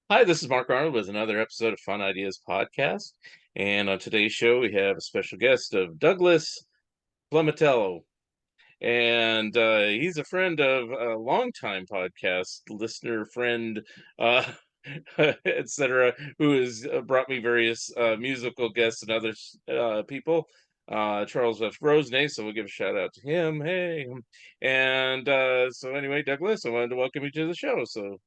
Hi, this is Mark Arnold with another episode of Fun Ideas Podcast. And on today's show, we have a special guest of Douglas Plomitallo. And he's a friend of a longtime podcast listener, friend, uh, etc., who has brought me various musical guests and other people. Charles F. Rosenay, so we'll give a shout out to him. Hey. And so, anyway, Douglas, I wanted to welcome you to the show. So,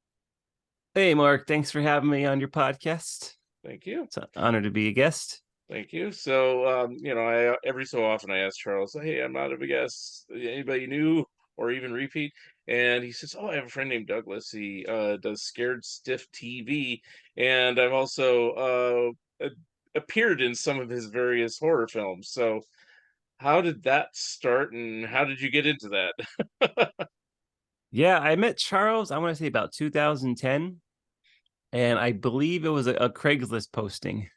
Hey, Mark. Thanks for having me on your podcast. thank you. It's an honor to be a guest. Thank you. So, I every so often I ask Charles, "Hey, I'm not a big guest. Anybody new or even repeat?" And he says, "Oh, I have a friend named Douglas. He does Scared Stiff TV, and I've also appeared in some of his various horror films." So, how did that start, and how did you get into that? Yeah, I met Charles, I want to say about 2010, and I believe it was a Craigslist posting.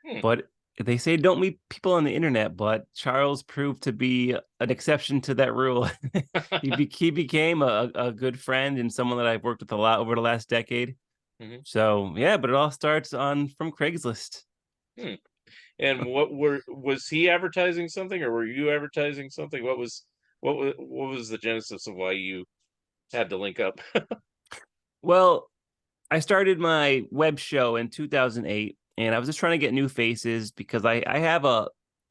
Hmm. But they say don't meet people on the internet, but Charles proved to be an exception to that rule. He became a good friend and someone that I've worked with a lot over the last decade. Mhm. So, yeah, but it all starts on from Craigslist. Hmm. And was he advertising something, or were you advertising something? What was the genesis of why you had to link up? Well, I started my web show in 2008, and I was just trying to get new faces because I have a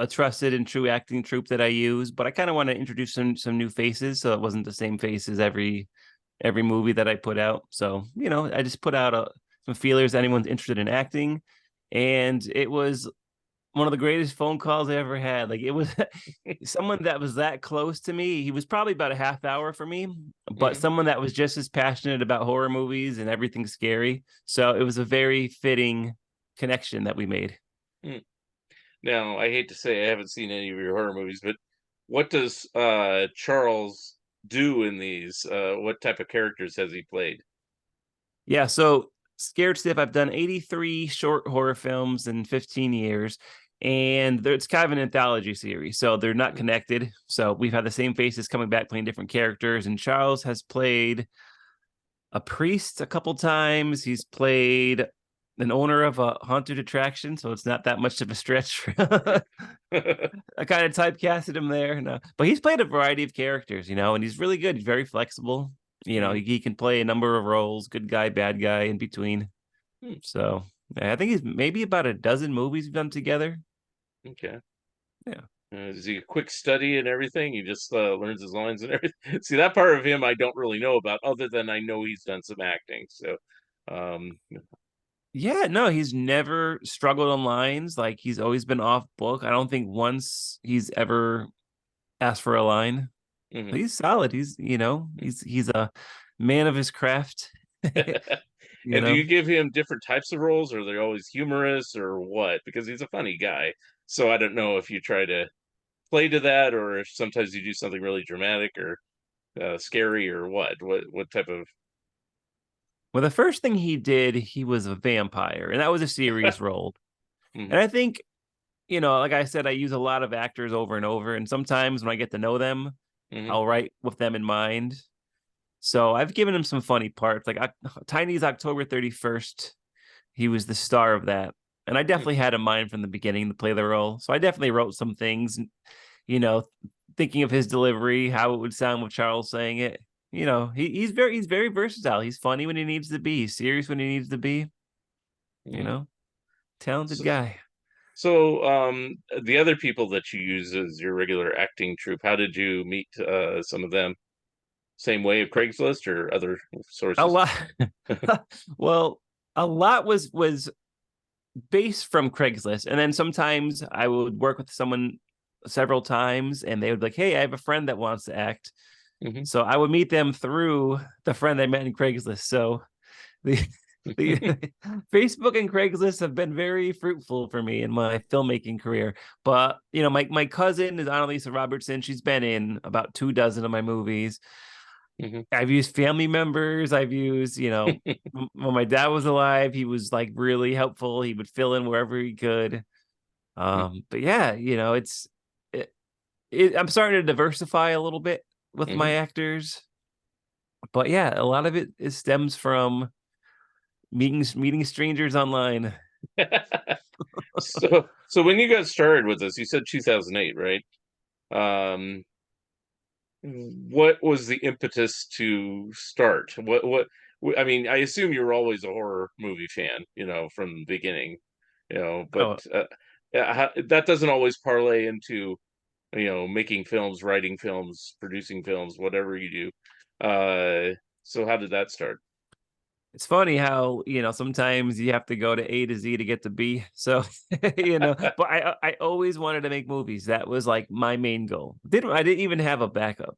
trusted and true acting troupe that I use, but I kind of want to introduce some new faces so it wasn't the same faces every movie that I put out. So, I just put out some feelers anyone's interested in acting, and it was one of the greatest phone calls I ever had. Like, it was someone that was that close to me. He was probably about a half hour for me, but Mhm. someone that was just as passionate about horror movies and everything scary. So it was a very fitting connection that we made. Mm. Now, I hate to say I haven't seen any of your horror movies, but what does Charles do in these? What type of characters has he played? Yeah, so Scared Stiff, I've done 83 short horror films in 15 years, and it's kind of an anthology series, so they're not Mm. connected. So we've had the same faces coming back playing different characters, and Charles has played a priest a couple times. He's played an owner of a haunted attraction, so it's not that much of a stretch. I kind of typecasted him there, no. But he's played a variety of characters, and he's really good. He's very flexible. Mhm. He can play a number of roles, good guy, bad guy, in between. Hmm. So I think he's maybe about a dozen movies we've done together. Okay. Yeah. Is he a quick study and everything? He just learns his lines and everything. See, that part of him I don't really know about, other than I know he's done some acting. So, um, Yeah, no, he's never struggled on lines. Like, he's always been off book. I don't think once he's ever asked for a line. mhm. He's solid. He's a man of his craft. you And do know. you give him different types of roles? Or are they always humorous or what? Because he's a funny guy. So I don't know if you try to play to that, or if sometimes you do something really dramatic or scary, or what type of. Well, the first thing he did, he was a vampire, and that was a serious role. And Mhm. I think, like I said, I use a lot of actors over and over, and sometimes when I get to know them, Mhm. I'll write with them in mind. So I've given him some funny parts, like Tiny's October 31st. He was the star of that, and I Mm. definitely had a mind from the beginning to play the role. So I definitely wrote some things, you know, thinking of his delivery, how it would sound with Charles saying it. He's very versatile. He's funny when he needs to be, he's serious when he needs to be, you Mhm. know, talented So, guy. the other people that you use as your regular acting troupe, how did you meet some of them? Same way of Craigslist or other A sources? lot. Well, a lot was based from Craigslist, and then sometimes I would work with someone several times, and they would be like, "Hey, I have a friend that wants to act." Mhm. So I would meet them through the friend I met in Craigslist. So the the Facebook and Craigslist have been very fruitful for me in my filmmaking career. But my cousin is Annalisa Robertson. She's been in about 2 dozen of my movies. Mhm. I've used family members. I've used, when my dad was alive, he was like really helpful. He would fill in wherever he could. But yeah, it, I'm starting to diversify a little bit with my Mhm. actors. But yeah, a lot of it stems from meeting strangers online. So when you got started with this, you said 2008, right? Um, what was the impetus to start? I mean, I assume you were always a horror movie fan, from the beginning, but Oh, that doesn't always parlay into, making films, writing films, producing films, whatever you do. So how did that start? it's funny how, sometimes you have to go to A to Z to get to B. So, but I always wanted to make movies. That was like my main goal. I didn't even have a backup.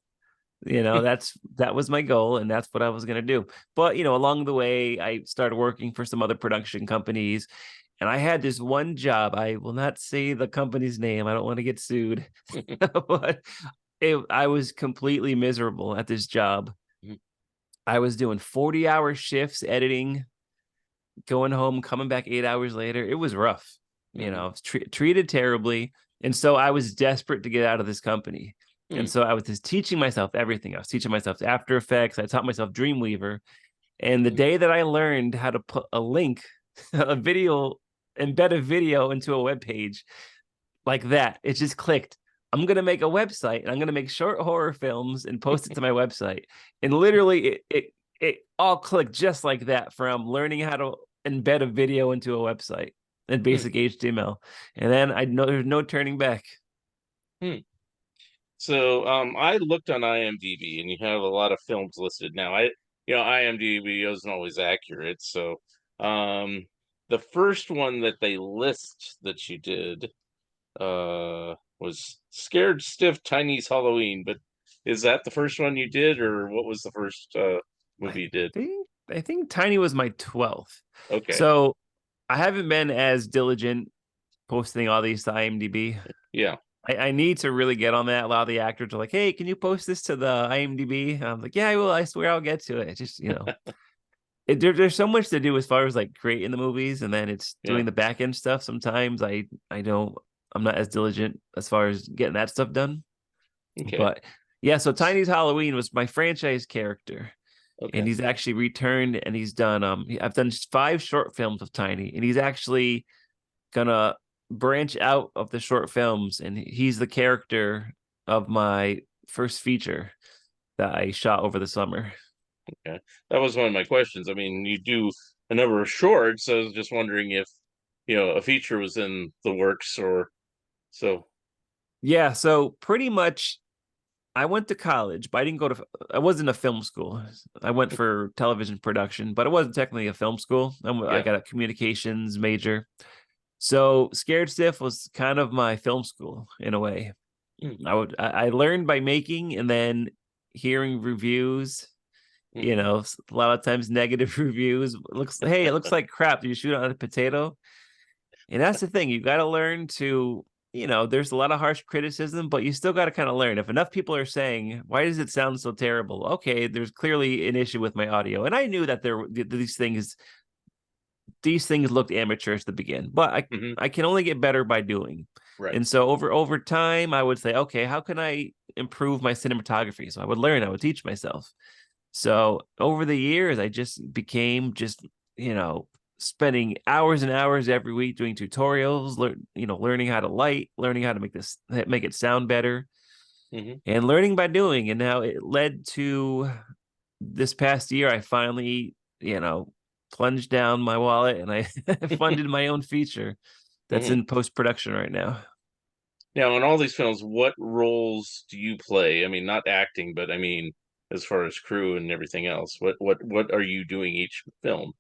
That was my goal, and that's what I was gonna do. But along the way, I started working for some other production companies, and I had this one job. I will not say the company's name. I don't want to get sued, but I was completely miserable at this job. I was doing 40-hour shifts editing, going home, coming back 8 hours later. It was rough. Mhm. I was treated terribly. And so I was desperate to get out of this company. And Mm, so I was just teaching myself everything. I was teaching myself After Effects. I taught myself Dreamweaver. And the mm, day that I learned how to put a link, a video, embed a video into a web page like that, it just clicked. I'm gonna make a website and I'm gonna make short horror films and post it to my website. And literally it all clicked just like that from learning how to embed a video into a website in mm, basic HTML. And then I know there's no turning back. mm. So I looked on IMDb, and you have a lot of films listed now. IMDb isn't always accurate. So um, the first one that they list that you did was Scared Stiff Tiny's Halloween. But is that the first one you did, or what was the first I movie you did? think Tiny was my 12th. Okay, So I haven't been as diligent posting all these to IMDb. yeah, I need to really get on that. A lot of the actors are like, "Hey, can you post this to the IMDb?" I'm like, "Yeah, I will. I swear I'll get to it." It's just there's so much to do as far as like creating the movies, and then it's yeah, doing the back end stuff. Sometimes I don't I'm not as diligent as far as getting that stuff done. okay, But yeah, so Tiny's Halloween was my franchise character, and okay, he's actually returned, and he's done I've done 5 short films of Tiny, and he's actually gonna branch out of the short films, and he's the character of my first feature that I shot over the summer. okay. That was one of my questions. I mean, you do a number of shorts. So I was just wondering if a feature was in the works, or so. Yeah, so pretty much I went to college, but I wasn't a film school. I went for television production, but it wasn't technically a film school. I Yeah. got a communications major. So Scared Stiff was kind of my film school in a way. Mm, I learned by making and then hearing reviews, mhm. a lot of times negative reviews. It looks like crap. Do you shoot it on a potato? And that's the thing. You got to learn to, there's a lot of harsh criticism, but you still got to kind of learn. If enough people are saying, why does it sound so terrible? Okay, there's clearly an issue with my audio. And I knew that these things looked amateurish to begin, but Mhm. I can only get better by doing. Right. And so over time, I would say, okay, how can I improve my cinematography? So I would learn, I would teach myself. So over the years, I just became you know, spending hours and hours every week doing tutorials, learning how to light, learning how to make it sound better, Mhm. and learning by doing. And now it led to this past year, I finally, plunged down my wallet and I funded my own feature that's Mhm. in post production right now. Now, in all these films, what roles do you play? I mean, not acting, but I mean, as far as crew and everything else, what are you doing each film?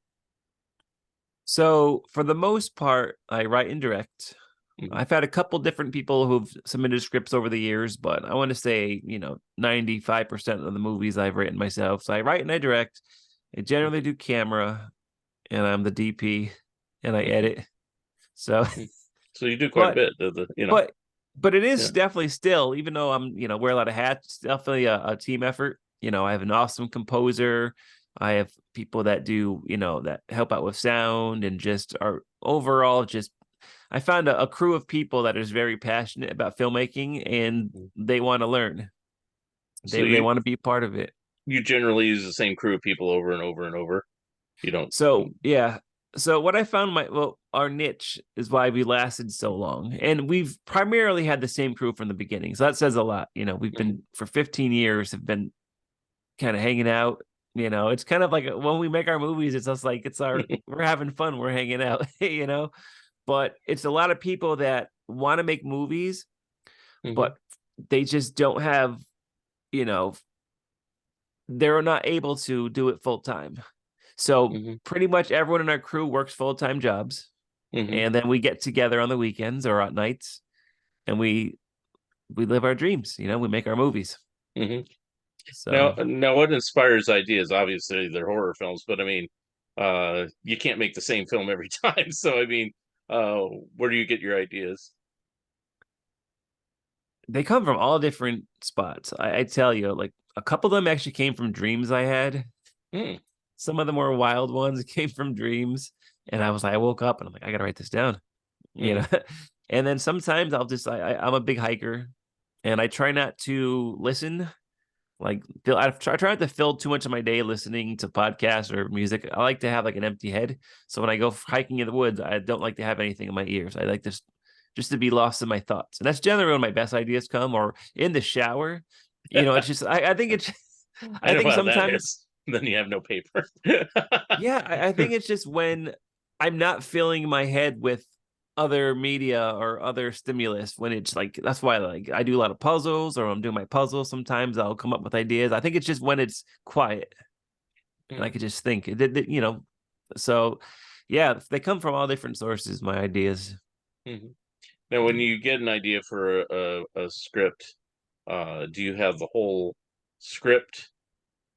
So for the most part, I write and direct. Mhm. I've had a couple different people who've submitted scripts over the years, but I want to say, 95% of the movies I've written myself. So I write and I direct. I generally Mhm. do camera and I'm the DP and I Mhm. edit. So, Mm. So you do quite a but, bit of but, but it is yeah. definitely still, even though I'm, wear a lot of hats, it's definitely a team effort. I have an awesome composer. I have people that do, that help out with sound and just are overall just I found a crew of people that is very passionate about filmmaking and Mm. they want to learn. So They want to be part of it. you generally use the same crew of people over and over and over. You don't. So yeah. So what I found our niche is why we lasted so long. And we've primarily had the same crew from the beginning. So that says a lot. We've Mhm, been for 15 years have been kind of hanging out. It's kind of like when we make our movies, it's just like we're having fun, we're hanging out. But it's a lot of people that want to make movies, mhm, but they just don't have, you know, they're not able to do it full time. So mhm, pretty much everyone in our crew works full time jobs, mhm, and then we get together on the weekends or at nights, and we live our dreams. We make our movies. mhm. So Now, what inspires ideas? Obviously, they're horror films, but I mean, you can't make the same film every time. So, I mean, uh, where do you get your ideas? they come from all different spots. I tell you, like a couple of them actually came from dreams I had. Hmm. Some of the more wild ones came from dreams, and I woke up and I'm like, I gotta write this down. you Mhm, know. And then sometimes I'll just I'm a big hiker, and I try not to listen. Like I try not to fill too much of my day listening to podcasts or music. I like to have like an empty head. So when I go hiking in the woods, I don't like to have anything in my ears. I like this just to be lost in my thoughts. And that's generally when my best ideas come, or in the shower. It's just I think it's I I know think how that sometimes, is. Then you have no paper. yeah, I think it's just when I'm not filling my head with other media or other stimulus. When it's like that's why like I do a lot of puzzles, or I'm doing my puzzles. Sometimes I'll come up with ideas. I think it's just when it's quiet and I Mm, could just think. So yeah, they come from all different sources. My ideas. mhm. Now, when you get an idea for a script, do you have the whole script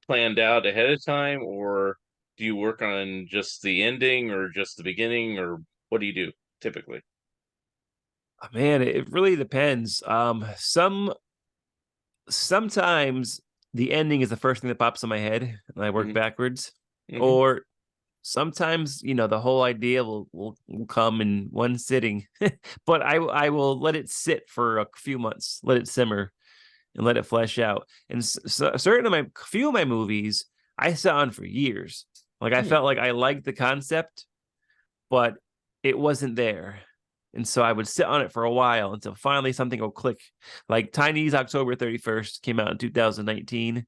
planned out ahead of time, or do you work on just the ending or just the beginning, or what do you do typically? Oh, man, it really depends. Sometimes the ending is the first thing that pops in my head, and I work Mhm, backwards. mhm, Or sometimes the whole idea will come in one sitting, but I will let it sit for a few months, let it simmer, and let it flesh out. And certain of my few of my movies I sat on for years. Like I mm, felt like I liked the concept, but it wasn't there. And so I would sit on it for a while until finally something will click. Like Tiny's October 31st came out in 2019.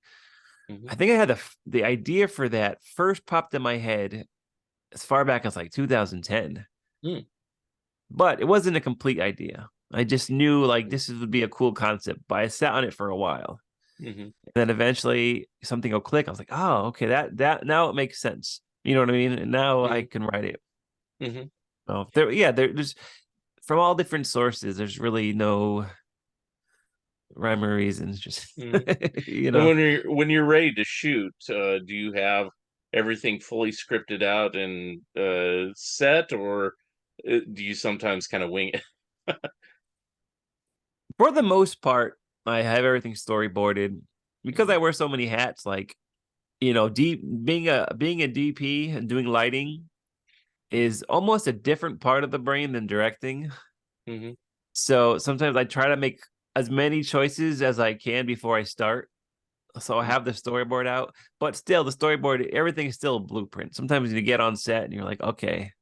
mhm, I think I had the idea for that first popped in my head as far back as like 2010, mm, but it wasn't a complete idea. I just knew like mm, would be a cool concept, but I sat on it for a while. mhm, And then eventually something will click. I was like, oh, okay, that now it makes sense. You know what I mean? And now I mhm, can write it. mhm, Oh, there's from all different sources. There's really no rhyme or reason. It's just mhm. you And know. when you're ready to shoot, do you have everything fully scripted out and set, or do you sometimes kind of wing it? For the most part, I have everything storyboarded because Mhm, I wear so many hats. Like deep being a DP and doing lighting mhm, is almost a different part of the brain than directing. mhm, So sometimes I try to make as many choices as I can before I start. So I mhm, have the storyboard out, but still the storyboard, everything is still a blueprint. Sometimes you get on set and you're like, okay,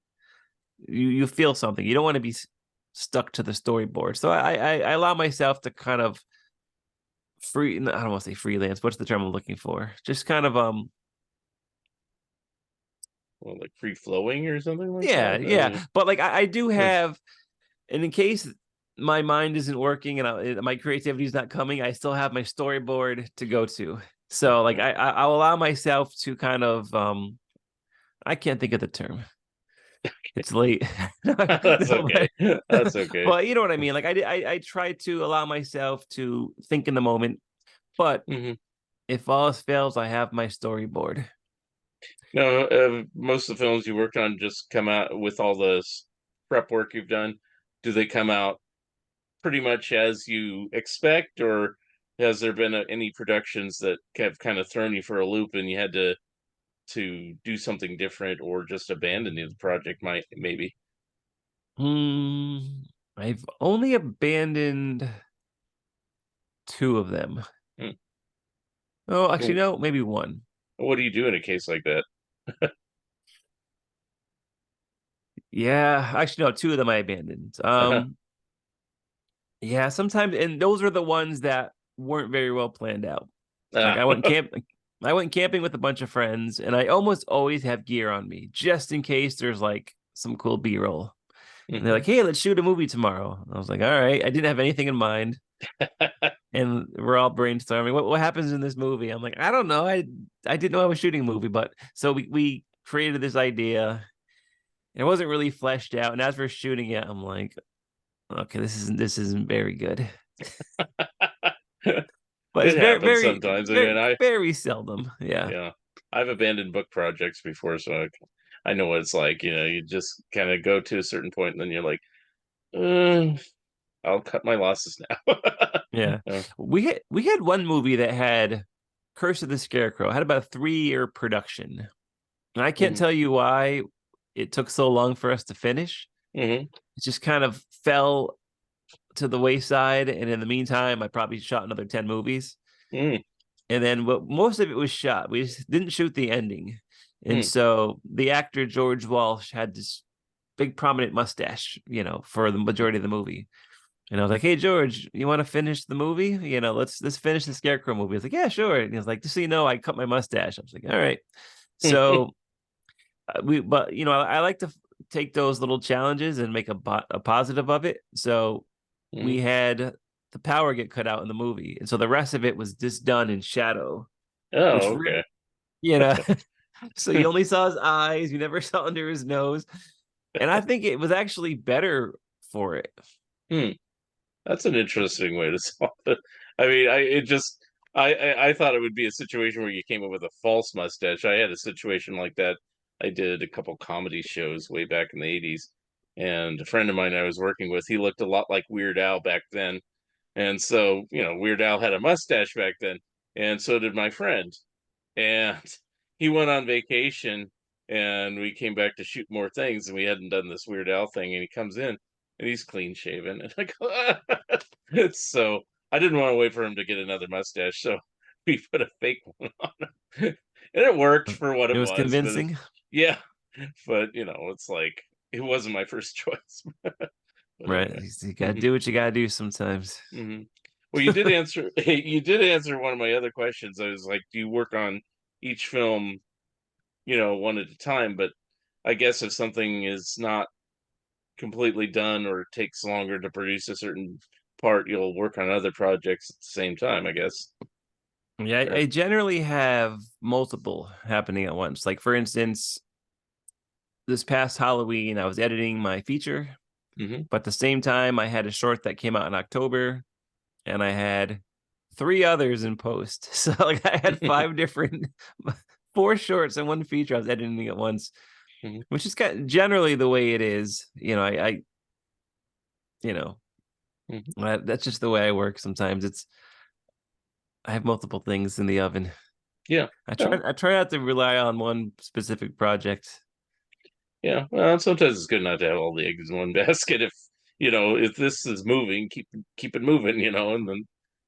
you feel something. You don't want to be stuck to the storyboard. So I allow myself to kind of I don't want to say freelance. What's the term I'm looking for? Just kind of well, like free flowing or something like yeah, that. yeah. But like I do Uh, have, and in case my mind isn't working and my creativity is not coming, I still have my storyboard to go to. So like okay. I'll allow myself to kind of I can't think of the term. It's late. That's No, okay. That's okay. but you know what I mean. Like I try to allow myself to think in the moment, but Mhm. if all else fails, I have my storyboard. Now, most of the films you worked on just come out with all this prep work you've done. Do they come out pretty much as you expect, or has there been any productions that have kind of thrown you for a loop and you had to do something different or just abandon the project? Might maybe. Hmm. I've only abandoned two of them. Hmm. Oh, actually, Well, no, maybe one. what do you do in a case like that? Yeah, actually, no, two of them I abandoned. Uh-huh. Yeah, sometimes, and those are the ones that weren't very well planned out. Like Ah. I went camping with a bunch of friends, and I almost always have gear on me just in case there's like some cool B-roll. And they're Mhm. like, "Hey, let's shoot a movie tomorrow." I was like, "All right." I didn't have anything in mind, and we're all brainstorming. What happens in this movie? I'm like, I don't know. I didn't know I was shooting a movie, but so we created this idea. It wasn't really fleshed out, and as we're shooting it, I'm like, okay, this isn't very good. But it's It very, happens very, sometimes. I mean, very, very seldom. Yeah. yeah, I've abandoned book projects before, so I know what it's like. You just kind of go to a certain point, and then you're like, "Uh, I'll cut my losses now." Yeah. Uh, We had one movie that had Curse of the Scarecrow, had about a 3-year production. And I can't mhm, tell you why it took so long for us to finish. mhm, It just kind of fell to the wayside. And in the meantime, I probably shot another 10 movies. mm, And then most of it was shot. We just didn't shoot the ending. And mm, so the actor George Walsh had this big prominent mustache, for the majority of the movie. And I was like, "Hey George, you want to finish the movie? Let's finish the Scarecrow movie." I was like, "Yeah, sure." And he was like, "Just so you know, I cut my mustache." I was like, "All right." mm, So but I like to take those little challenges and make a positive of it. So we mm. had the power get cut out in the movie, and so the rest of it was just done in shadow, which Oh, really, okay. you know, so you only saw his eyes, you never saw under his nose, and I think it was actually better for it. Hmm. That's an interesting way to solve it. I mean, I thought it would be a situation where you came up with a false mustache. I had a situation like that. I did a couple comedy shows way back in the '80s, and a friend of mine I was working with, he looked a lot like Weird Al back then. And so, Weird Al had a mustache back then, and so did my friend. And he went on vacation, and we came back to shoot more things, and we hadn't done this Weird Al thing, and he comes in, and he's clean shaven, and I go, it's so I didn't want to wait for him to get another mustache, so we put a fake one on him, and it worked for what It it was was, but convincing, yeah, but it's like it wasn't my first choice, but right? anyway. You gotta do what you gotta do sometimes. Mhm. Well, you did answer you did answer one of my other questions. I was like, do you work on each film, one at a time? But I guess if something is not completely done or takes longer to produce a certain part, you'll work on other projects at the same time, I guess. Yeah, I generally have multiple happening at once. Like for instance, this past Halloween, I was editing my feature, Hmm. but at the same time, I had a short that came out in October, and I had three others in post. So like I had five different, four shorts and one feature I was editing at once, Hmm. which is kind of generally the way it is. You know, Hmm. that's just the way I work. Sometimes I have multiple things in the oven. Yeah. Yeah. I try not to rely on one specific project. Yeah. Well, sometimes it's good not to have all the eggs in one basket. If this is moving, keep it moving, and then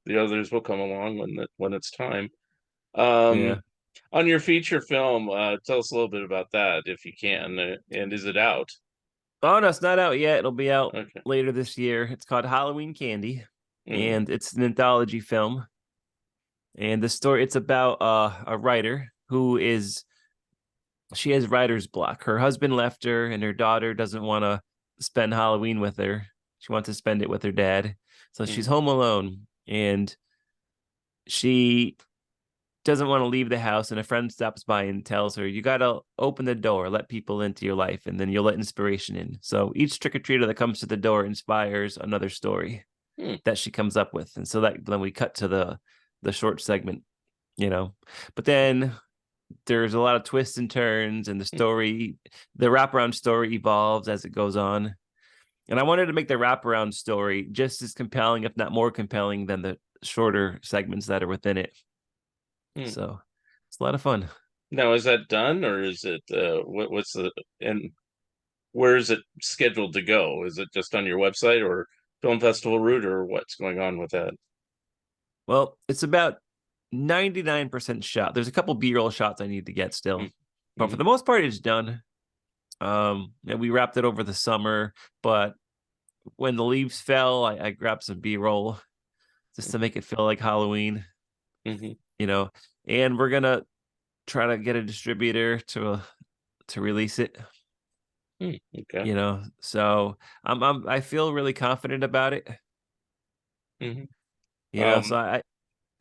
the others will come along when it's time. Yeah. Um, on your feature film, tell us a little bit about that if you can, and is it out? Oh no, it's not out yet. It'll be out Okay. later this year. It's called Halloween Candy, Mm, and it's an anthology film. And the story, it's about a writer who is she has writer's block. Her husband left her, and her daughter doesn't want to spend Halloween with her. She wants to spend it with her dad. So she's mm, home alone, and she doesn't want to leave the house. And a friend stops by and tells her, "You got to open the door, let people into your life, and then you'll let inspiration in." So each trick or treater that comes to the door inspires another story mm, that she comes up with. And so that then we cut to the short segment, you know. But then there's a lot of twists and turns, and mm, the wraparound story evolves as it goes on. And I wanted to make the wraparound story just as compelling, if not more compelling, than the shorter segments that are within it. mm. So it's a lot of fun. Now, is that done, or is it what's the and where is it scheduled to go? Is it just on your website or film festival route, or what's going on with that? Well, it's about 99% shot. There's a couple B-roll shots I need to get Mm, still, but for mm, the most part, it's done. And we wrapped it over the summer, but when the leaves fell, I grabbed some B-roll just to make it feel like Halloween, Mm-hmm. you know. And we're gonna try to get a distributor to release it, Okay. you know. So I feel really confident about it, Hmm. you know. So Um,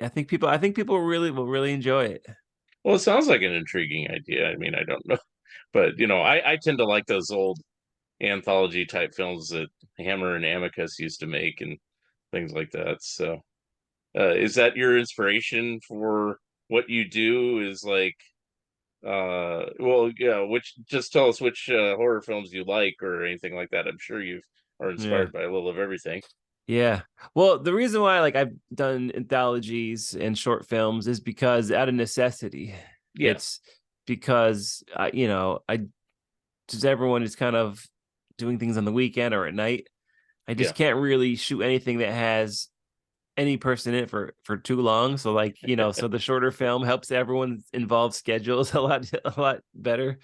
I think people really will really enjoy it. well, it sounds like an intriguing idea. I mean, I don't know, but I tend to like those old anthology type films that Hammer and Amicus used to make and things like that. So, is that your inspiration for what you do? Is like, well, yeah, which just tell us which horror films you like or anything like that. I'm sure you are Yeah. inspired by a little of everything. Yeah. Well, the reason why like I've done anthologies and short films is because out of necessity. Yeah, It's because I just everyone is kind of doing things on the weekend or at night. I just yeah. can't really shoot anything that has any person in it for too long. So like, so the shorter film helps everyone's involved schedules a lot better.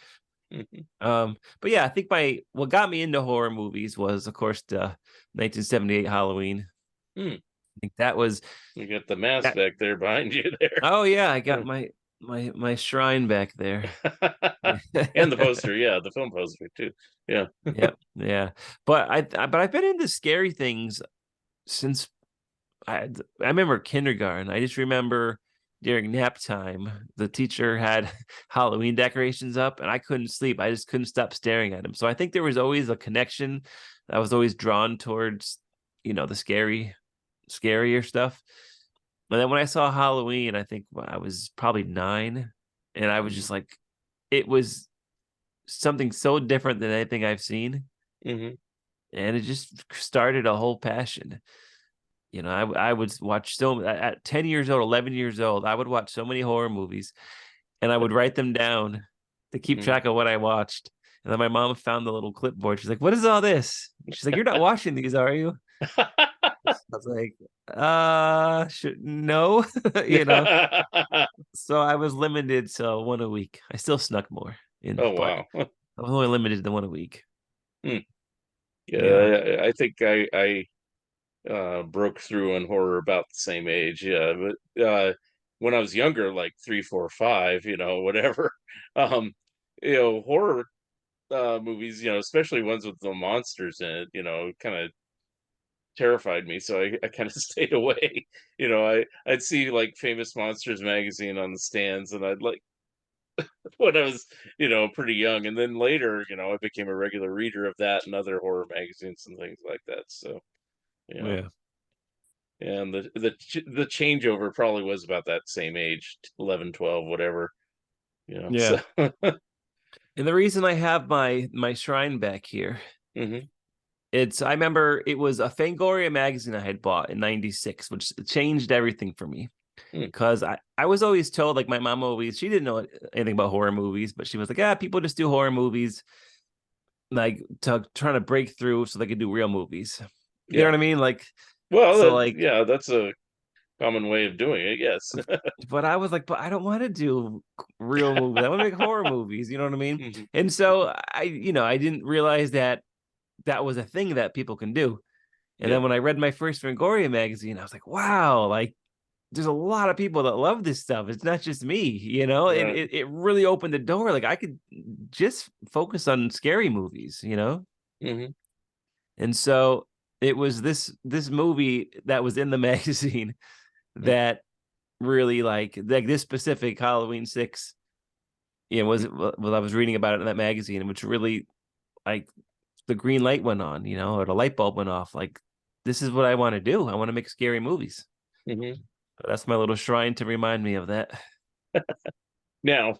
Hmm. But yeah, I think my what got me into horror movies was of course the 1978 Halloween. Hmm. I think that was You got the mask that. back there behind you there. Oh yeah, I got my shrine back there. And the poster, yeah, the film poster too. Yeah. Yep, yeah. But I've been into scary things since I remember kindergarten. I just remember during nap time, the teacher had Halloween decorations up, and I couldn't sleep. I just couldn't stop staring at them. So I think there was always a connection. I was always drawn towards, the scarier stuff. And then when I saw Halloween, I think I was probably 9, and I was Hmm. just like, it was something so different than anything I've seen, Hmm. and it just started a whole passion. I would watch at 10 years old, 11 years old, I would watch so many horror movies, and I would write them down to keep Hmm. track of what I watched. And then my mom found the little clipboard. She's like, "What is all this?" She's like, "You're not watching these, are you?" I was like, should no, you know. So I was limited to one a week. I still snuck more in, Oh but wow. I was only limited to one a week. Hmm. You know, Yeah, I think I broke through in horror about the same age. Yeah, but when I was younger, like 3, 4, 5, whatever. Um, horror movies, especially ones with the monsters in it, kind of terrified me. So I kind of stayed away. I'd see like Famous Monsters magazine on the stands, and I'd like when I was, pretty young, and then later, I became a regular reader of that and other horror magazines and things like that. So, you know, yeah, and the changeover probably was about that same age, 11, 12, whatever. yeah. So. And the reason I have my shrine back here, Hmm. I remember it was a Fangoria magazine I had bought in '96, which changed everything for me. Hmm. Because I was always told, like my mom always, she didn't know anything about horror movies, but she was like, people just do horror movies like to trying to break through so they could do real movies. You know Yeah. what I mean? Like, Well, so like, yeah, that's a common way of doing it. Yes. but I was like, but I don't want to do real movies. I want to make horror movies. You know what I mean? Hmm. And so I didn't realize that that was a thing that people can do. And Yeah. then when I read my first Fangoria magazine, I was like, wow, like there's a lot of people that love this stuff. It's not just me, and Right. it really opened the door. Like I could just focus on scary movies, Hmm. And so it was this movie that was in the magazine that really like this specific Halloween 6, was well, I was reading about it in that magazine, which really like the green light went on, or the light bulb went off. Like, this is what I want to do. I want to make scary movies. Hmm. That's my little shrine to remind me of that. Now,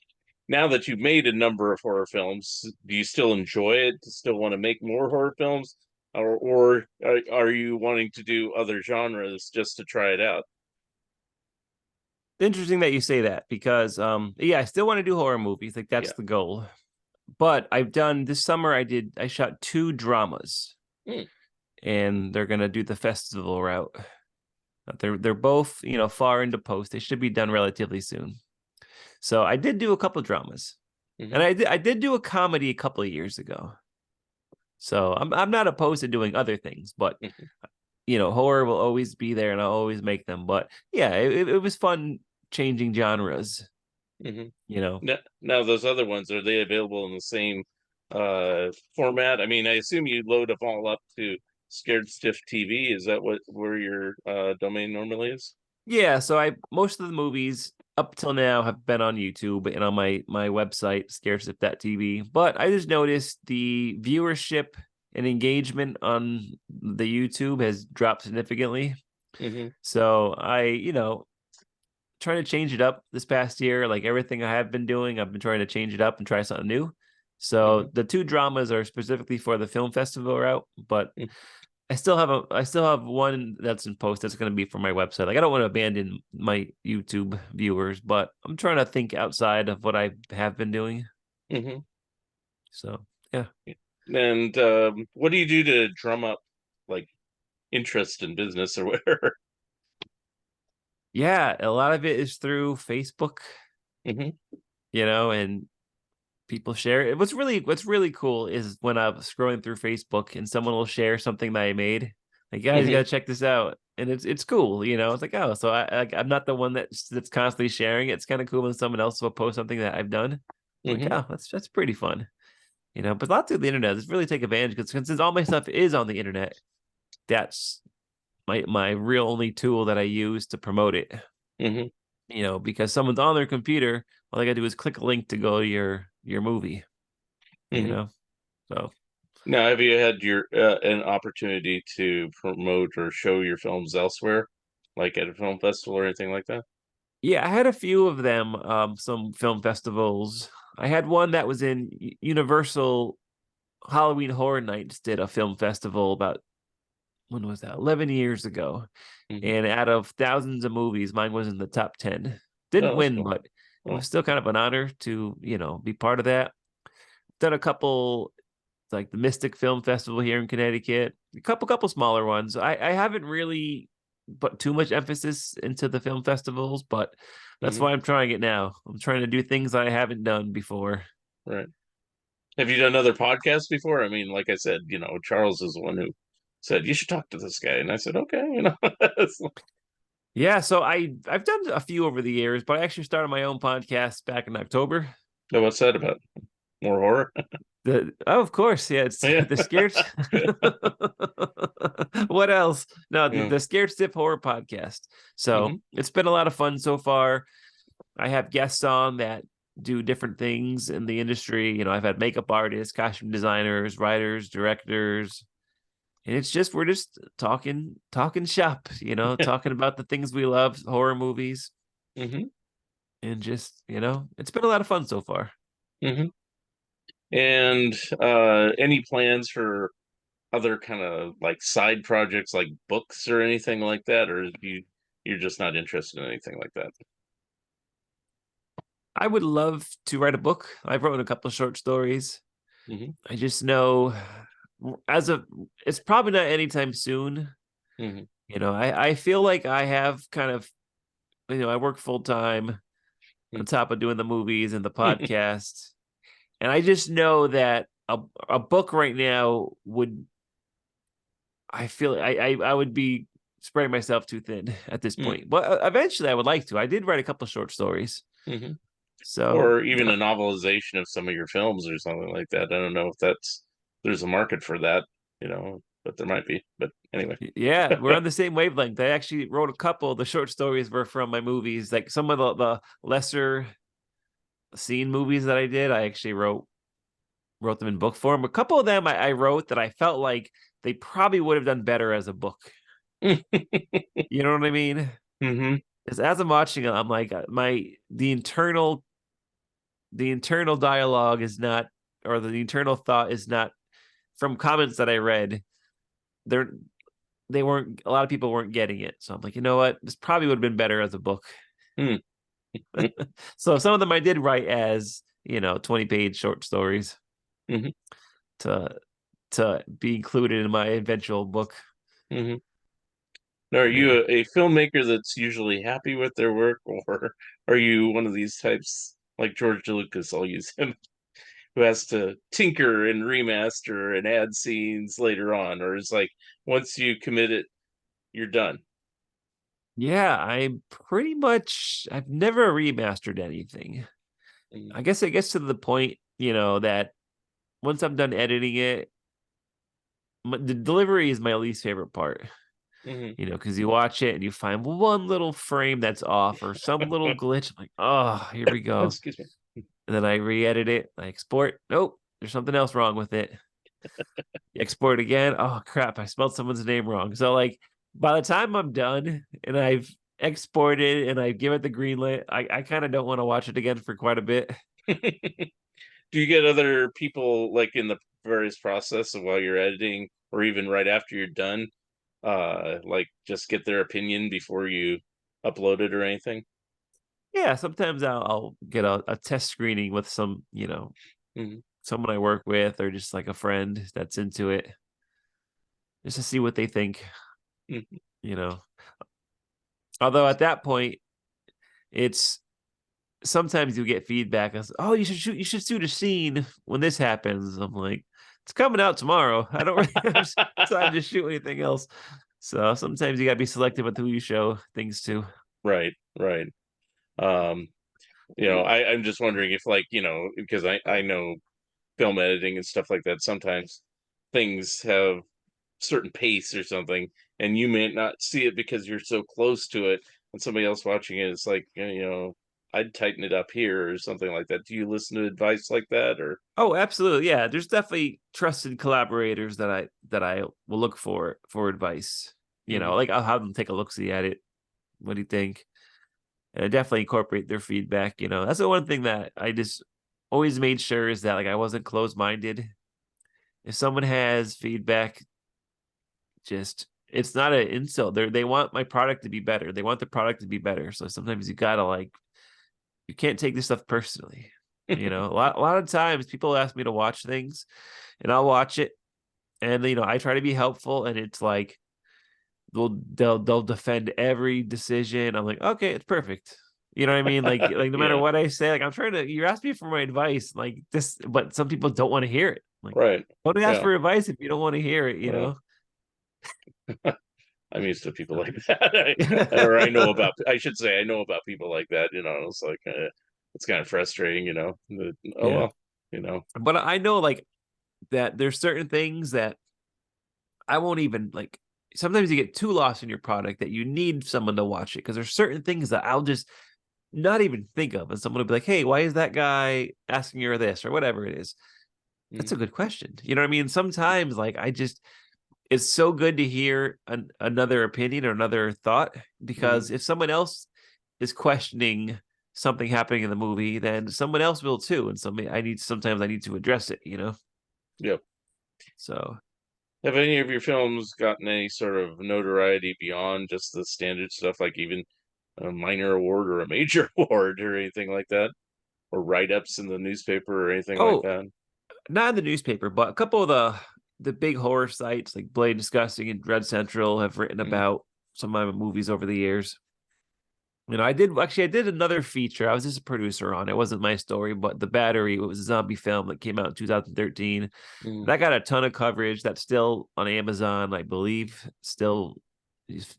now that you've made a number of horror films, do you still enjoy it? Do you still want to make more horror films, or are you wanting to do other genres just to try it out? Interesting that you say that because yeah, I still want to do horror movies. Like that's Yeah. the goal. But I've done this summer I shot 2 dramas, Hmm. and they're gonna do the festival route. They're both, far into post. They should be done relatively soon. So I did do a couple dramas. And Hmm. I did do a comedy a couple of years ago. So I'm not opposed to doing other things, but Hmm. horror will always be there and I'll always make them. But yeah, it was fun changing genres, Hmm. you know. Now, those other ones, are they available in the same format? I mean, I assume you load them all up to Scared Stiff TV. Is that what where your domain normally is? Yeah, so I most of the movies up till now have been on YouTube and on my website, TV. But I just noticed the viewership and engagement on the YouTube has dropped significantly. Hmm. So trying to change it up this past year. Like everything I have been doing, I've been trying to change it up and try something new. So Hmm. the two dramas are specifically for the film festival route, but I still have one that's in post that's going to be for my website. Like I don't want to abandon my YouTube viewers, but I'm trying to think outside of what I have been doing. Hmm. So yeah, And what do you do to drum up like interest in business or whatever? yeah, a lot of it is through Facebook, Hmm. and people share it. What's really cool is when I'm scrolling through Facebook and someone will share something that I made. Like, guys, you Hmm. gotta check this out. And it's cool, It's like, oh, so I'm not the one that's constantly sharing it. It's kind of cool when someone else will post something that I've done. I'm like, Hmm. oh, that's pretty fun. But lots of the internet is really take advantage because since all my stuff is on the internet, that's my real only tool that I use to promote it. Hmm. Because someone's on their computer, all they gotta do is click a link to go to your movie, you Hmm. know. So Now, have you had your an opportunity to promote or show your films elsewhere, like at a film festival or anything like that? yeah, I had a few of them, some film festivals. I had one that was in Universal Halloween Horror Nights did a film festival about when was that? 11 years ago. Hmm. And out of thousands of movies, mine was in the top 10. Didn't Oh, that's win, cool. but it Oh. was still kind of an honor to, be part of that. Done a couple like the Mystic Film Festival here in Connecticut, a couple smaller ones. I haven't really put too much emphasis into the film festivals, but that's Hmm. why I'm trying it now. I'm trying to do things I haven't done before. Right. Have you done other podcasts before? I mean, like I said, Charles is the one who said you should talk to this guy, and I said, okay. Yeah, so I've done a few over the years, but I actually started my own podcast back in October. So what's that about? More horror? Of course, yeah, it's Yeah. the scared. What else? No, the, Yeah. the Scared Stiff Horror Podcast. So Hmm. it's been a lot of fun so far. I have guests on that do different things in the industry. I've had makeup artists, costume designers, writers, directors, and we're just talking shop. Talking about the things we love, horror movies, Hmm. and just it's been a lot of fun so far. Hmm. And any plans for other kind of like side projects like books or anything like that, or you're just not interested in anything like that? I would love to write a book. I've written a couple of short stories. Hmm. I just know as of it's probably not anytime soon. Hmm. I feel like I have kind of I work full time on top of doing the movies and the podcast. And I just know that a book right now would I feel I would be spreading myself too thin at this point. But eventually I would like to. I did write a couple of short stories. Hmm. So Or even a novelization of some of your films or something like that. I don't know if there's a market for that, but there might be. But anyway. yeah, we're on the same wavelength. I actually wrote a couple. The short stories were from my movies, like some of the lesser seen movies that I did. I actually wrote them in book form. A couple of them I wrote that I felt like they probably would have done better as a book. You know what I mean? Hmm. Because as I'm watching it, I'm like the internal dialogue is not, or the internal thought is not from comments that I read. They're they weren't a lot of people weren't getting it. So I'm like, you know what? This probably would have been better as a book. Hmm. So some of them I did write as 20-page short stories Hmm. to to be included in my eventual book. Hmm. Now, are you Yeah. a filmmaker that's usually happy with their work, or are you one of these types like George Lucas? I'll use him. who has to tinker and remaster and add scenes later on, or is like once you commit it, you're done? Yeah, I've never remastered anything. Mm, I guess it gets to the point, that once I'm done editing it, the delivery is my least favorite part. mhm. Because you watch it and you find one little frame that's off or some little glitch. I'm like, oh, here we go. Excuse me. And then I re-edit it, I export. Nope, there's something else wrong with it. You export again. Oh crap, I spelled someone's name wrong. So like by the time I'm done and I've exported and I give it the green light, I kind of don't want to watch it again for quite a bit. Do you get other people like in the various process of while you're editing or even right after you're done, like just get their opinion before you upload it or anything? Yeah, sometimes I'll get a test screening with Mhm, someone I work with or just like a friend that's into it, just to see what they think, mhm. you know. Although at that point, it's sometimes you get feedback as, "Oh, you should shoot a scene when this happens." I'm like, "It's coming out tomorrow. I don't really have time to shoot anything else." So sometimes you gotta be selective with who you show things to. Right, right. Um, I'm just wondering if like, because I know film editing and stuff like that, sometimes things have certain pace or something, and you may not see it because you're so close to it, and somebody else watching it is like, I'd tighten it up here or something like that. Do you listen to advice like that or? Oh, absolutely. Yeah, there's definitely trusted collaborators that I will look for advice. Mhm, Like I'll have them take a look see at it. What do you think? And I definitely incorporate their feedback. That's the one thing that I just always made sure is that like I wasn't closed minded. If someone has feedback, just it's not an insult. They want my product to be better. They want the product to be better. So sometimes you gotta like you can't take this stuff personally. A lot of times people ask me to watch things and I'll watch it and I try to be helpful and it's like they'll defend every decision. I'm like, okay, it's perfect. You know what I mean? Like no matter Yeah, what I say, like I'm trying to you're asking me for my advice, like this, but some people don't want to hear it. Like, right. don't ask Yeah, for advice if you don't want to hear it, you well, know? I'm used to people So like that. Or I know about, I should say, I know about people like that. It's like, it's kind of frustrating. Oh yeah. well, you know. But I know like that there's certain things that I won't even like sometimes you get too lost in your product that you need someone to watch it because there's certain things that I'll just not even think of. And someone will be like, hey, why is that guy asking you this or whatever it is? That's Mm, a good question. You know what I mean? Sometimes like it's so good to hear another opinion or another thought mhm, because if someone else is questioning something happening in the movie, then someone else will too. And sometimes I need to address it. yep. So Have any of your films gotten any sort of notoriety beyond just the standard stuff, like even a minor award or a major award or anything like that? Or write-ups in the newspaper or anything like oh, that? not in the newspaper, but a couple of the big horror sites like Blade Disgusting and Dread Central have written Mm, about some of my movies over the years. I did another feature. I was just a producer on it. It wasn't my story, but The Battery, it was a zombie film that came out in 2013. mm, That got a ton of coverage. That's still on Amazon, I believe, still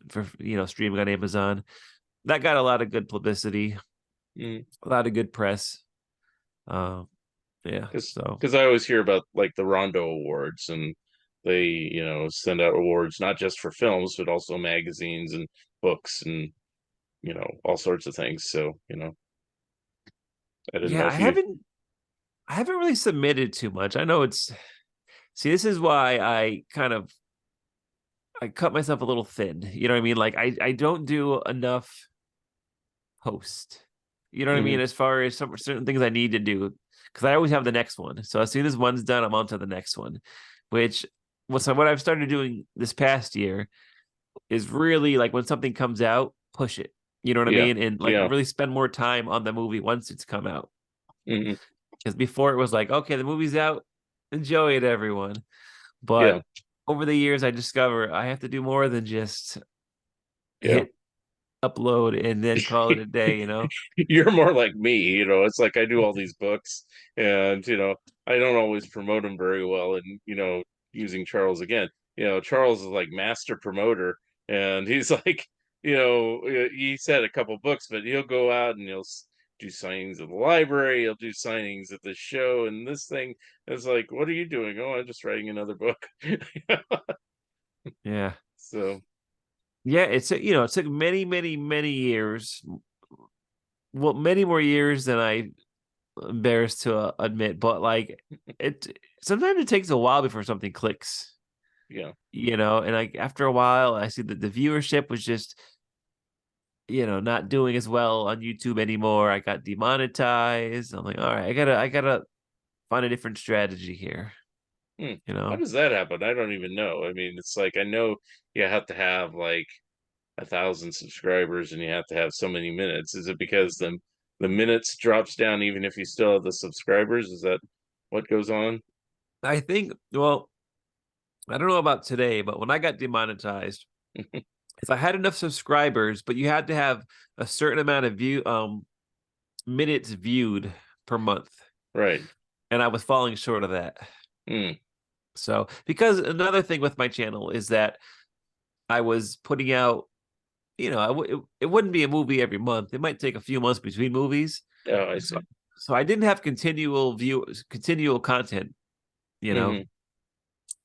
for streaming on Amazon. That got a lot of good publicity, mm. a lot of good press. Um, yeah. Because So I always hear about like the Rondo Awards, and they send out awards not just for films but also magazines and books and all sorts of things. So I didn't yeah, know if you. I haven't really submitted too much. I know it's see, this is why I cut myself a little thin. You know what I mean? Like I don't do enough post. You know what I Hmm. mean? As far as some certain things I need to do, because I always have the next one. So as soon as one's done, I'm on to the next one. Which was so what I've started doing this past year is really like when something comes out, push it. You know what I Yeah, mean? And like yeah, really spend more time on the movie once it's come out. hmm, Because before it was like, okay, the movie's out, enjoy it, everyone. yeah, But over the years, I discover I have to do more than just yeah. hit. upload and then call it a day, you know? You're more like me, it's like I do all these books and, I don't always promote them very well. And, using Charles again, Charles is like master promoter and he's like, he said a couple books, but he'll go out and do signings at the library. He'll do signings at the show and this thing. It's like, what are you doing? Oh, I'm just writing another book. Yeah. So, Yeah, it took many, many, many years. Well, many more years than I embarrassed to admit, but like it sometimes it takes a while before something clicks, yeah. and like after a while I see that the viewership was just, not doing as well on YouTube anymore. I got demonetized. I'm like, all right, I gotta find a different strategy here, Hmm. you How know. does that happen? I don't even know. I mean, it's like I know you have to have like 1,000 subscribers and you have to have so many minutes. Is it because the minutes drops down even if you still have the subscribers? Is that what goes on? I think, well, I don't know about today, but when I got demonetized, if I had enough subscribers, but you had to have a certain amount of minutes viewed per month, Right. and I was falling short of that. Hmm. So, because another thing with my channel is that I was putting out, it wouldn't be a movie every month. It might take a few months between movies. Oh, I So, see. so I didn't have continual content, you know, Hmm.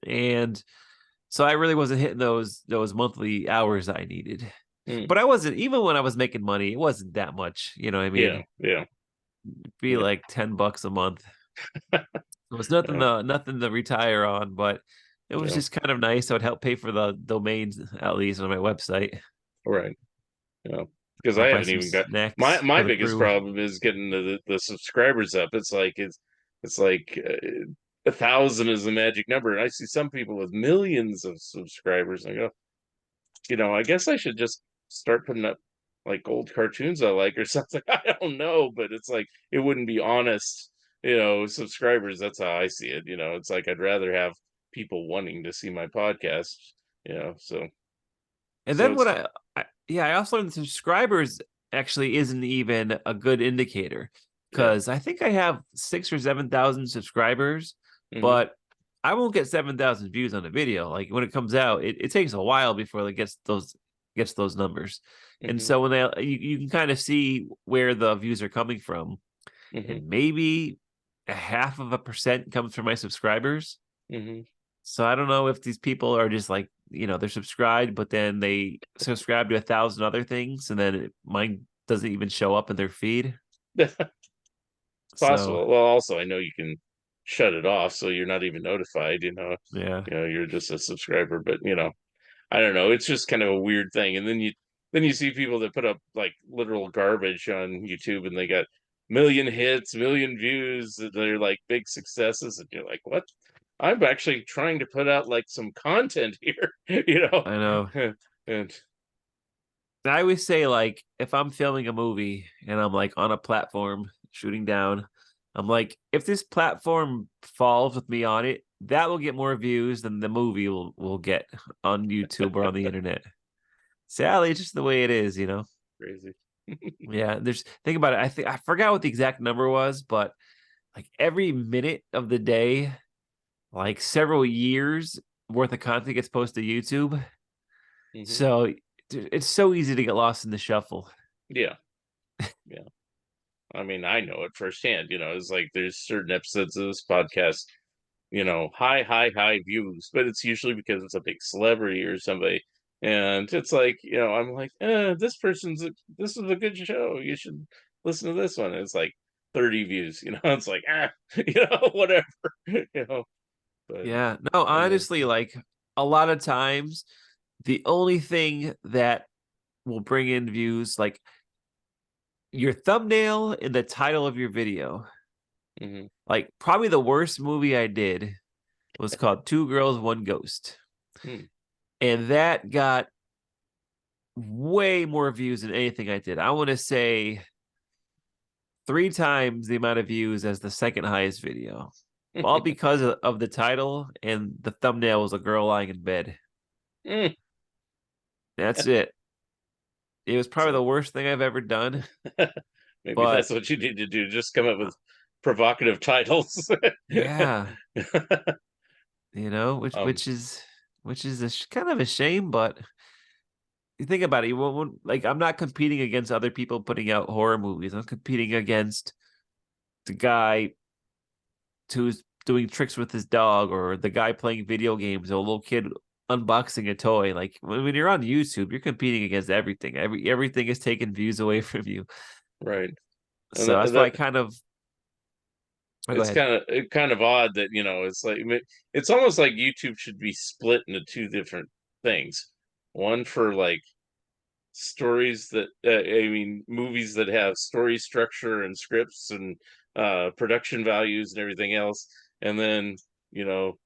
and so I really wasn't hitting those monthly hours I needed. Hmm. But I wasn't, even when I was making money, it wasn't that much. You know what I Yeah. mean? Yeah. It'd be Yeah. like $10 a month. It was nothing Yeah. to retire on, but it was Yeah. just kind of nice. So it helped pay for the domains at least on my website. Right. Yeah. Because I Might buy haven't some even got my snacks my for the biggest crew. problem is getting the subscribers up. It's like 1,000 is the magic number. And I see some people with millions of subscribers. And I go, I guess I should just start putting up like old cartoons I like or something. I don't know, but it's like it wouldn't be honest, subscribers. That's how I see it. It's like I'd rather have people wanting to see my podcast, so And so then it's yeah, I also learned the subscribers actually isn't even a good indicator yeah. because I think I have 6 or 7 thousand subscribers, Hmm. but I won't get 7,000 views on a video. Like when it comes out, it takes a while before it gets those numbers. And Hmm. so when you can kind of see where the views are coming from, Hmm. and maybe a half of a percent comes from my subscribers. Hmm. So I don't know if these people are just like, they're subscribed, but then they subscribe to 1,000 other things, and then mine doesn't even show up in their feed. So Possible. Well, also I know you can shut it off so you're not even notified, yeah, you're just a subscriber, but I don't know. It's just kind of a weird thing. And then you see people that put up like literal garbage on YouTube and they got million hits, million views, and they're like big successes, and you're like, what? I'm actually trying to put out like some content here, I know. And I always say like if I'm filming a movie and I'm like on a platform shooting down, I'm like, if this platform falls with me on it, that will get more views than the movie will get on YouTube or on the internet. Sadly, it's just the way it is. crazy. Yeah, think about it. I forgot what the exact number was, but like every minute of the day, like several years worth of content gets posted to YouTube. Hmm. So it's so easy to get lost in the shuffle. Yeah. Yeah. I mean, I know it firsthand, it's like there's certain episodes of this podcast, high, high, high views, but it's usually because it's a big celebrity or somebody. And it's like, I'm like, this is a good show. You should listen to this one. And it's like 30 views, it's like, whatever, you know, but Yeah. No, I know. honestly, like a lot of times, the only thing that will bring in views, like your thumbnail and the title of your video. Hmm. Like probably the worst movie I did was called Two Girls, One Ghost. Hmm. And that got way more views than anything I did. I want to say 3 times the amount of views as the second highest video, all because of the title and the thumbnail was a girl lying in bed. Mm. That's it. It was probably So the worst thing I've ever done, maybe but that's what you need to do. Just come up with provocative titles. yeah, which um, is kind of a shame, but you think about it, you won't, like I'm not competing against other people putting out horror movies. I'm competing against the guy who's doing tricks with his dog, or the guy playing video games, or a little kid unboxing a toy. Like when you're on YouTube, you're competing against everything. Everything is taking views away from you. right. And So that's why I kind of go it's ahead. kind of odd that it's like it's almost like YouTube should be split into two different things. One for like stories that I mean movies that have story structure and scripts and production values and everything else, and then you know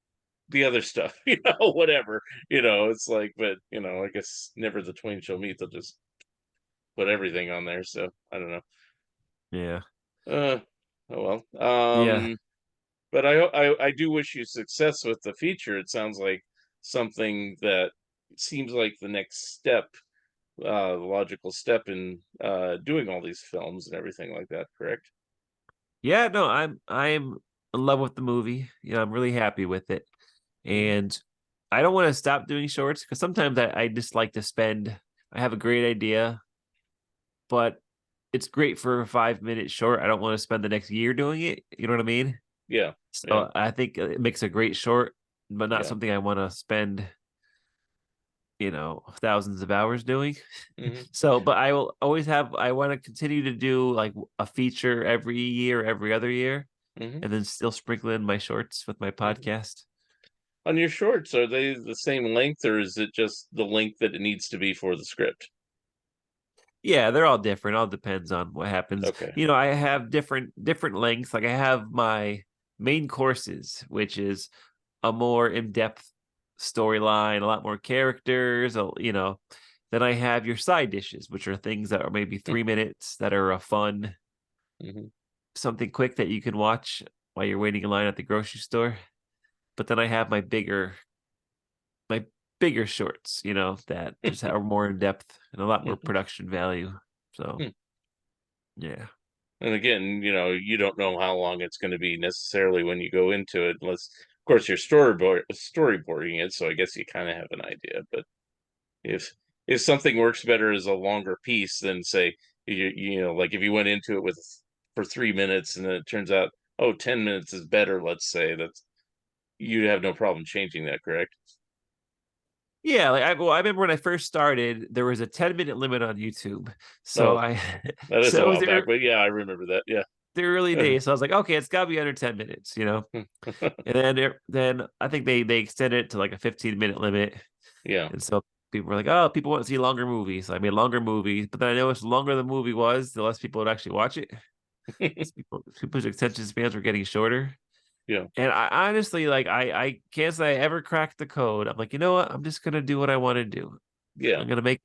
the other stuff, whatever. It's like, but I guess never the twain shall meet. They'll just put everything on there. So I don't know. Yeah. Uh, oh well. Yeah. But I do wish you success with the feature. It sounds like something that seems like the next step, the logical step in doing all these films and everything like that. Correct? Yeah, no, I'm in love with the movie. I'm really happy with it. Hmm. And I don't want to stop doing shorts because sometimes I just like to spend, I have a great idea, but it's great for a 5 minute short. I don't want to spend the next year doing it. You know what I mean? Yeah. Yeah. So I think it makes a great short, but not Yeah. something I want to spend, thousands of hours doing. Hmm. So, but I will always have, I want to continue to do like a feature every year, every other year, Hmm. and then still sprinkle in my shorts with my Hmm. podcast. On your shorts, are they the same length, or is it just the length that it needs to be for the script? Yeah, they're all different. All depends on what happens. Okay. I have different lengths. Like I have my main courses, which is a more in-depth storyline, a lot more characters, Then I have your side dishes, which are things that are maybe 3 minutes that are a fun, Hmm. something quick that you can watch while you're waiting in line at the grocery store. But then I have my bigger shorts, that just are more in depth and a lot more Hmm. production value. So yeah. And again, you don't know how long it's going to be necessarily when you go into it, unless, of course, you're storyboarding it. So I guess you kind of have an idea. But if something works better as a longer piece than say like if you went into it with for 3 minutes and then it turns out 10 minutes is better, let's say that's you'd have no problem changing that, correct? Yeah, like I remember when I first started, there was a 10-minute limit on YouTube. So Oh, I that is so a it was while back, but yeah, I remember that. the early Yeah. days. So I was like, okay, it's gotta be under 10 minutes. And then I think they extended it to like a 15-minute limit. Yeah. And so people were like, oh, people want to see longer movies. So I made longer movies. But then I noticed the longer the movie was, the less people would actually watch it. So people's attention spans were getting shorter. Yeah. And I honestly, like, I can't say I ever cracked the code. I'm like, you know what? I'm just gonna do what I want to do. Yeah. I'm gonna make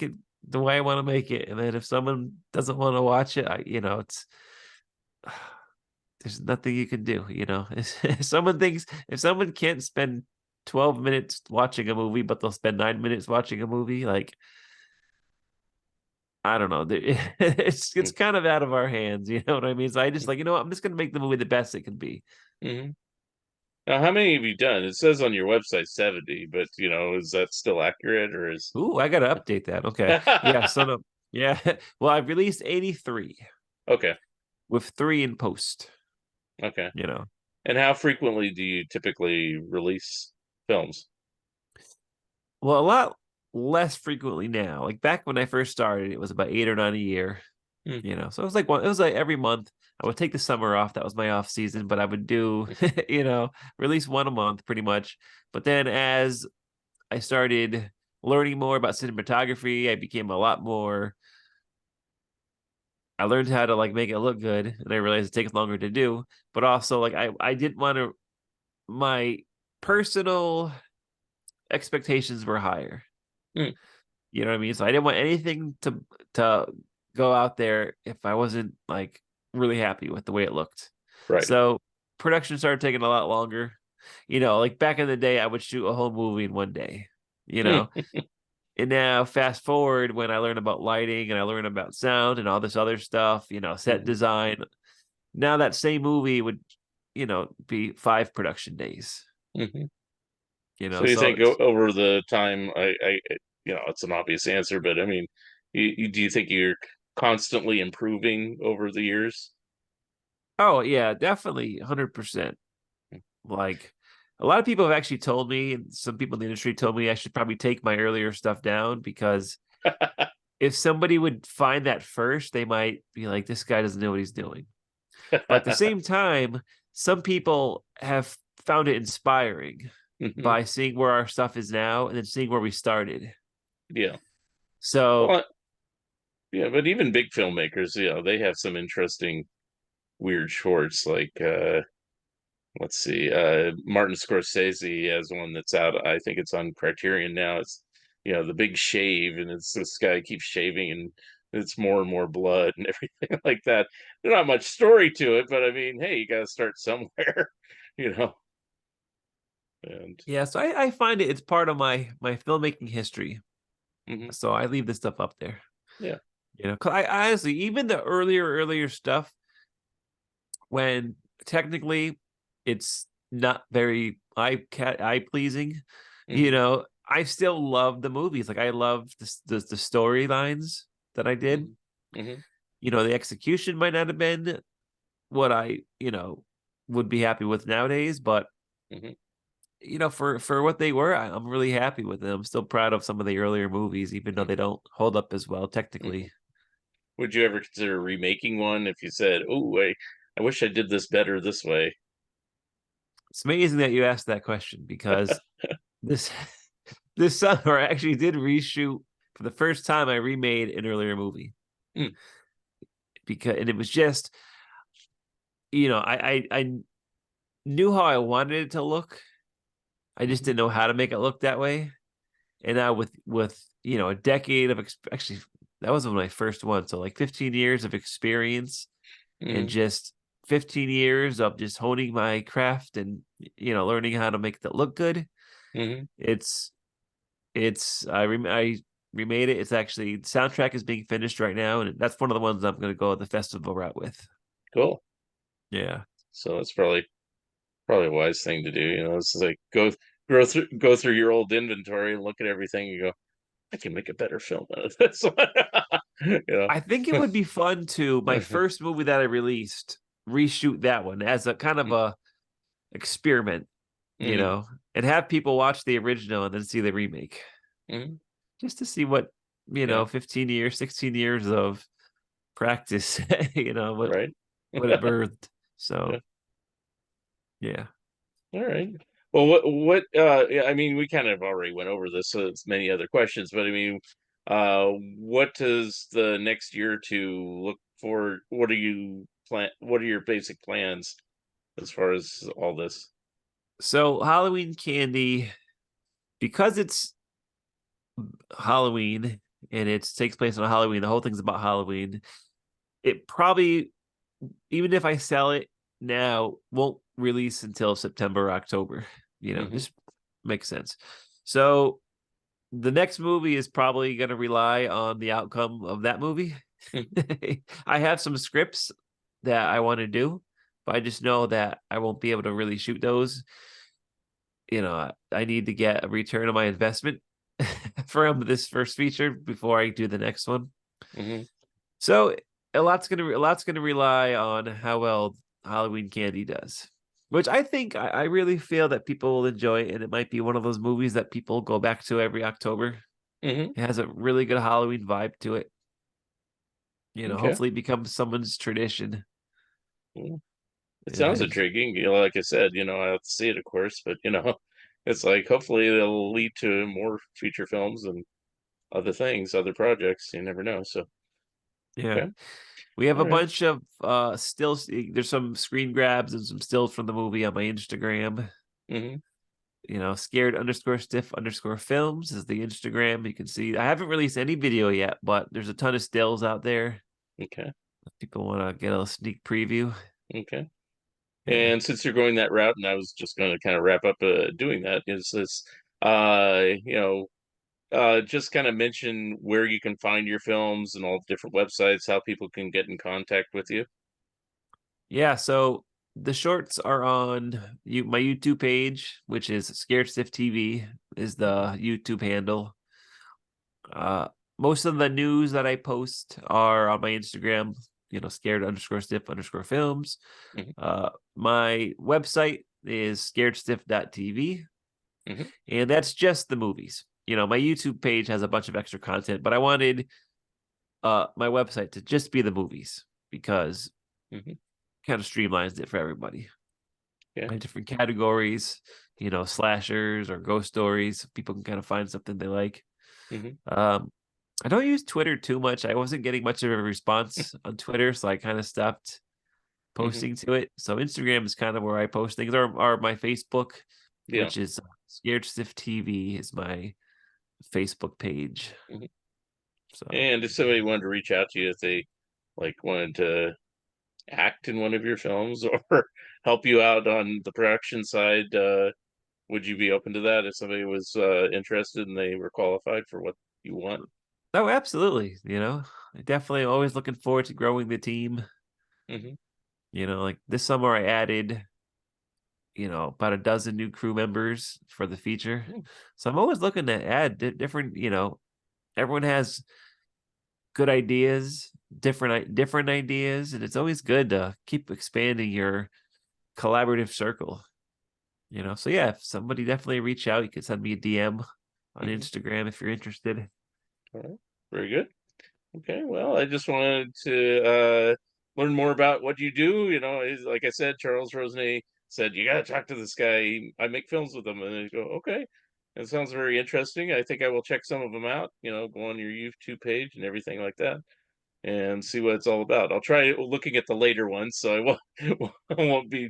it the way I want to make it. And then if someone doesn't want to watch it, it's there's nothing you can do. If someone can't spend 12 minutes watching a movie, but they'll spend 9 minutes watching a movie, like I don't know. It's kind of out of our hands, you know what I mean? So I just like, I'm just gonna make the movie the best it can be. Mm-hmm. Now, how many have you done? It says on your website 70, but is that still accurate or is Ooh, I gotta update that. Okay. Yeah, so no, yeah. Well, I've released 83 okay. with three in post, Okay. you know. And how frequently do you typically release films? Well, a lot less frequently now. Like back when I first started, it was about 8 or 9 a year. Hmm. So it was like every month. I would take the summer off. That was my off season, but I would do, release one a month pretty much. But then as I started learning more about cinematography, I became a lot more. I learned how to like make it look good, and I realized it takes longer to do. But also, like I didn't want to. My personal expectations were higher. Hmm. You know what I mean? So I didn't want anything to go out there if I wasn't like really happy with the way it looked. Right. So production started taking a lot longer. Like back in the day, I would shoot a whole movie in one day. You Hmm. know, And now fast forward when I learn about lighting and I learn about sound and all this other stuff, set Hmm. design. Now that same movie would, be 5 production days. Hmm. So you So think over the time, it's an obvious answer, but I mean, do you think you're constantly improving over the years? oh yeah, definitely 100%. Like a lot of people have actually told me, and some people in the industry told me I should probably take my earlier stuff down because if somebody would find that first, they might be like, this guy doesn't know what he's doing. But at the same time, some people have found it inspiring Hmm. by seeing where our stuff is now and then seeing where we started. Yeah. So Well, yeah, but even big filmmakers, they have some interesting weird shorts. Like, let's see, Martin Scorsese has one that's out. I think it's on Criterion now. It's the big shave, and it's this guy keeps shaving, and it's more and more blood and everything like that. There's not much story to it, but I mean, hey, you got to start somewhere, you know. And yeah, so I find it's part of my filmmaking history. mhm, So I leave this stuff up there. yeah, 'Cause I honestly, even the earlier stuff, when technically it's not very eye pleasing, hmm, I still love the movies. Like I love the storylines that I did. hmm, hmm, The execution might not have been what I, would be happy with nowadays, but hmm, for what they were, I'm really happy with them. I'm still proud of some of the earlier movies, even though hmm, they don't hold up as well hmm. technically. Would you ever consider remaking one if you said, "Oh, I wish I did this better this way"? It's amazing that you asked that question because this this summer I actually did reshoot for the first time. I remade an earlier movie Mm, because and it was just I knew how I wanted it to look. I just mhm, didn't know how to make it look that way. And now with a decade of actually that was one of my first ones, so like 15 years of experience and mhm, just 15 years of just honing my craft and learning how to make that look good. mhm. It's I remade it. It's actually the soundtrack is being finished right now, and that's one of the ones I'm going to go the festival route with. Cool. Yeah, So that's probably a wise thing to do. It's like go through your old inventory and look at everything and go, I can make a better film out of this one. You I think it would be fun to my know. first movie that I released reshoot that one as a kind of a experiment, Mm-hmm. and have people watch the original and then see the remake Hmm. just to see what Yeah. 15 years, 16 years of practice, Right. what it birthed. Yeah. So yeah. All right. Well, yeah, I mean, we kind of already went over this, so it's many other questions, but I mean, what does the next year or two look for? What are your basic plans as far as all this? So Halloween candy, because it's Halloween and it takes place on Halloween, the whole thing's about Halloween. It probably, even if I sell it now, won't release until September or October. Hmm. Just makes sense. So the next movie is probably going to rely on the outcome of that movie. Hmm. I have some scripts that I want to do, but I just know that I won't be able to really shoot those. I need to get a return on my investment from this first feature before I do the next one. Hmm. So a lot's gonna rely on how well Halloween Candy does, which I think I really feel that people will enjoy, and it might be one of those movies that people go back to every October. Hmm. It has a really good Halloween vibe to it. Okay. Hopefully it becomes someone's tradition. Well, it And sounds I just intriguing. Like I said, I have to see it, of course, but it's like hopefully it'll lead to more feature films and other things, other projects. You never know. So, yeah. okay. We have All a right. bunch of stills. There's some screen grabs and some stills from the movie on my Instagram. Hmm. Scared underscore stiff underscore films is the Instagram. You can see I haven't released any video yet, but there's a ton of stills out there. Okay. If people want to get a sneak preview. Okay. Yeah. And since you're going that route, and I was just going to kind of wrap up doing that, is this, you know, just kind of mention where you can find your films and all the different websites, how people can get in contact with you? Yeah, so the shorts are on my YouTube page, which is Scared Stiff TV is Mhm, the YouTube handle. Uh, Most of the news that I post are on my Instagram, scared underscore stiff underscore films. mhm, My website is scaredstiff.tv, mhm, and that's just the movies. My YouTube page has a bunch of extra content, but I wanted my website to just be the movies because mhm. kind of streamlines it for everybody. Yeah. My different categories, slashers or ghost stories. People can kind of find something they like. Mhm, Um, I don't use Twitter too much. I wasn't getting much of a response on Twitter, so I kind of stopped mhm. posting to it. So Instagram is kind of where I post things, or my Facebook, Yeah. which is Scared Stiff TV, is my Facebook page. Mhm. So And if somebody wanted to reach out to you, if they like wanted to act in one of your films or help you out on the production side, would you be open to that if somebody was interested and they were qualified for what you want? oh, absolutely. I definitely always looking forward to growing the team. Hmm. Like this summer, I added about a dozen new crew members for the feature. So I'm always looking to add different, everyone has good ideas, different ideas, and it's always good to keep expanding your collaborative circle. So yeah, if somebody definitely reach out, you can send me a DM on Hmm. Instagram if you're interested. All right. Very good. Okay, well, I just wanted to learn more about what you do. Like I said, Charles Rosenay said you got to talk to this guy. I make films with him, and I go, okay, it sounds very interesting. I think I will check some of them out. Go on your YouTube page and everything like that, and see what it's all about. I'll try looking at the later ones, so I won't I won't be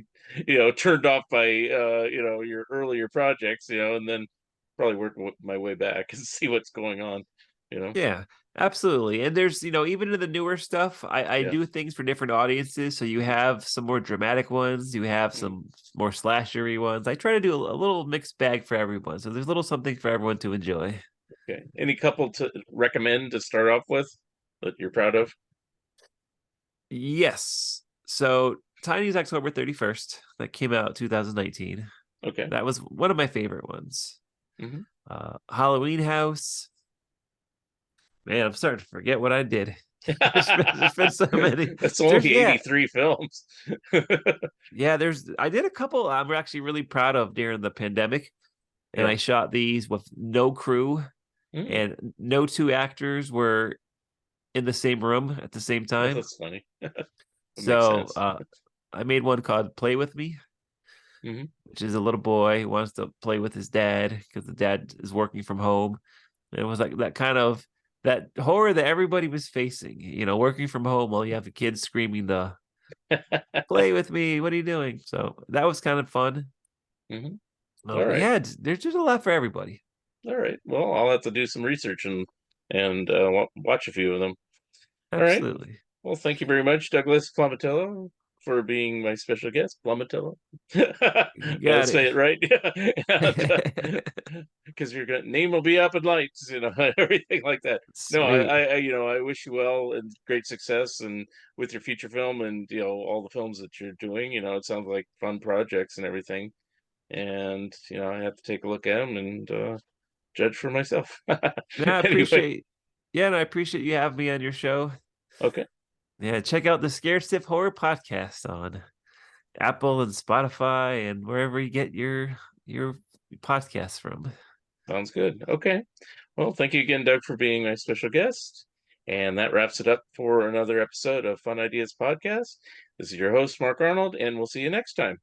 turned off by your earlier projects. And then probably work my way back and see what's going on. You know, Yeah, absolutely. And there's, even in the newer stuff, I yeah. do things for different audiences. So you have some more dramatic ones, you have Mm. some more slashery ones. I try to do a little mixed bag for everyone. So there's a little something for everyone to enjoy. Okay. Any couple to recommend to start off with that you're proud of? Yes. So Tiny's October 31st, that came out 2019. Okay. That was one of my favorite ones. Mhm. Halloween House. Man, I'm starting to forget what I did. There's been so many. That's There's only yeah, 83 films. yeah. I did a couple I'm actually really proud of during the pandemic, and Yeah. I shot these with no crew Mm. and no two actors were in the same room at the same Oh, time. that's funny. That makes So sense. I made one called "Play with Me," Mhm. which is a little boy who wants to play with his dad because the dad is working from home. And it was like that kind of that horror that everybody was facing, working from home while you have a kid screaming the play with me. What are you doing? So that was kind of fun. Mhm. All But right. yeah, there's just a lot for everybody. All right. Well, I'll have to do some research and watch a few of them. All right. Absolutely. Well, thank you very much, Douglas Plomitallo, for being my special guest. Plomitallo. You Did I got it. say it right? Because your name will be up in lights, everything like that. No, Sweet. I wish you well and great success, and with your feature film and all the films that you're doing. It sounds like fun projects and everything. And I have to take a look at them and judge for myself. No, I Anyway, appreciate yeah, and I appreciate you having me on your show. okay, Yeah, check out the Scare Stiff Horror Podcast on Apple and Spotify and wherever you get your podcasts from. sounds good. Okay. Well, thank you again, Doug, for being my special guest. And that wraps it up for another episode of Fun Ideas Podcast. This is your host, Mark Arnold, and we'll see you next time.